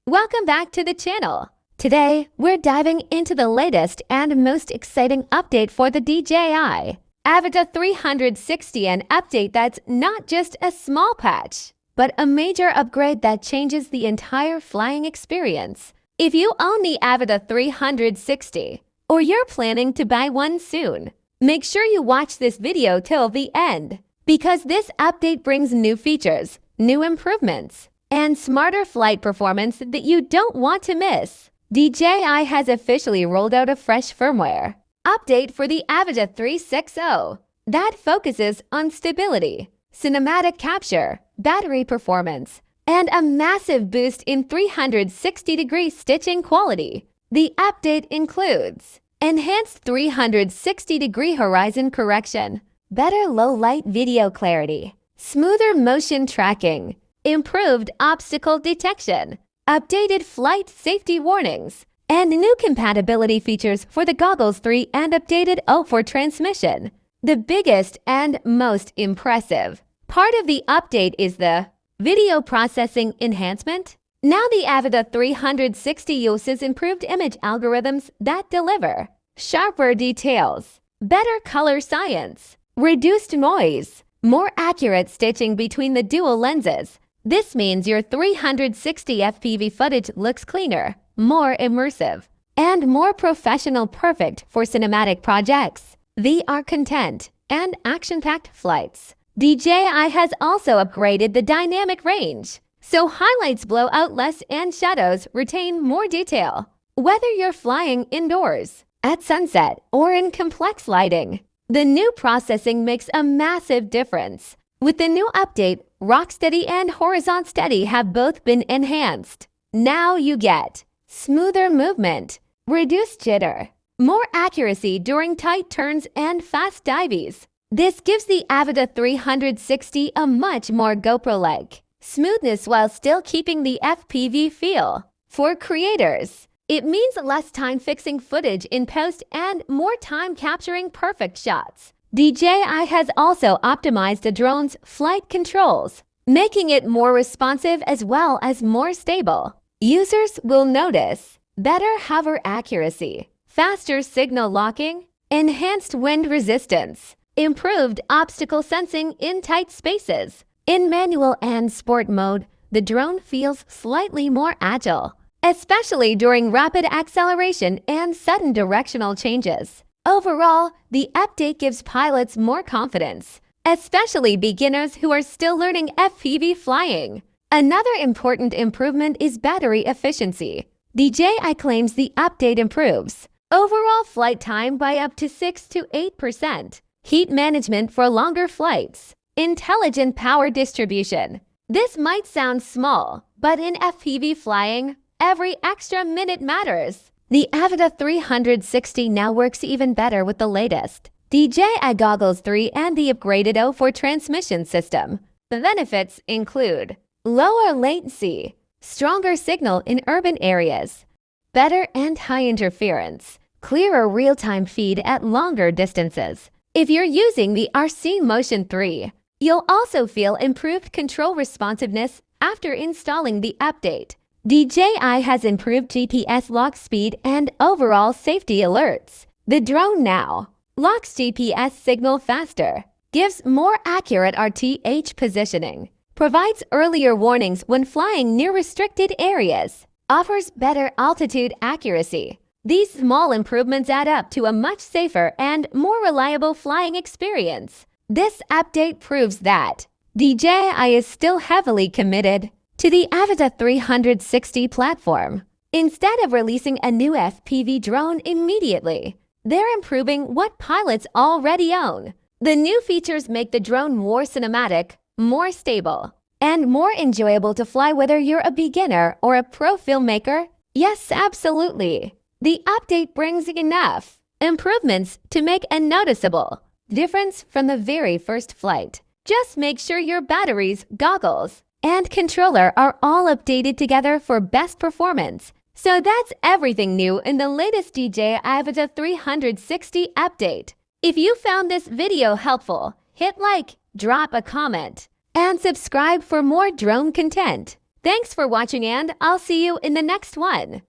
Welcome back to the channel. Today, we're diving into the latest and most exciting update for the DJI Avata 360, an update that's not just a small patch, but a major upgrade that changes the entire flying experience. If you own the Avata 360, or you're planning to buy one soon, make sure you watch this video till the end, because this update brings new features, new improvements, and smarter flight performance that you don't want to miss. DJI has officially rolled out a fresh firmware update for the Avata 360 that focuses on stability, cinematic capture, battery performance, and a massive boost in 360-degree stitching quality. The update includes enhanced 360-degree horizon correction, better low-light video clarity, smoother motion tracking, improved obstacle detection, updated flight safety warnings, and new compatibility features for the Goggles 3 and updated O4 transmission. The biggest and most impressive part of the update is the video processing enhancement. Now the Avata 360 uses improved image algorithms that deliver sharper details, better color science, reduced noise, more accurate stitching between the dual lenses. This means your 360 FPV footage looks cleaner, more immersive, and more professional, perfect for cinematic projects, VR content, and action-packed flights. DJI has also upgraded the dynamic range, so highlights blow out less and shadows retain more detail. Whether you're flying indoors, at sunset, or in complex lighting, the new processing makes a massive difference. With the new update, Rocksteady and Horizon Steady have both been enhanced. Now you get smoother movement, reduced jitter, more accuracy during tight turns and fast dives. This gives the Avata 360 a much more GoPro-like smoothness while still keeping the FPV feel. For creators, it means less time fixing footage in post and more time capturing perfect shots. DJI has also optimized the drone's flight controls, making it more responsive as well as more stable. Users will notice better hover accuracy, faster signal locking, enhanced wind resistance, improved obstacle sensing in tight spaces. In manual and sport mode, the drone feels slightly more agile, especially during rapid acceleration and sudden directional changes. Overall, the update gives pilots more confidence, especially beginners who are still learning FPV flying. Another important improvement is battery efficiency. DJI claims the update improves overall flight time by up to 6 to 8%, heat management for longer flights, intelligent power distribution. This might sound small, but in FPV flying, every extra minute matters. The Avata 360 now works even better with the latest DJI Goggles 3 and the upgraded O4 transmission system. The benefits include lower latency, stronger signal in urban areas, better and high interference, clearer real-time feed at longer distances. If you're using the RC Motion 3, you'll also feel improved control responsiveness after installing the update. DJI has improved GPS lock speed and overall safety alerts. The drone now locks GPS signal faster, gives more accurate RTH positioning, provides earlier warnings when flying near restricted areas, offers better altitude accuracy. These small improvements add up to a much safer and more reliable flying experience. This update proves that DJI is still heavily committed to the Avata 360 platform. Instead of releasing a new FPV drone immediately, they're improving what pilots already own. The new features make the drone more cinematic, more stable, and more enjoyable to fly whether you're a beginner or a pro filmmaker. Yes, absolutely. The update brings enough improvements to make a noticeable difference from the very first flight. Just make sure your batteries, goggles, and controller are all updated together for best performance. So that's everything new in the latest DJI Avata 360 update. If you found this video helpful, hit like, drop a comment, and subscribe for more drone content. Thanks for watching, and I'll see you in the next one.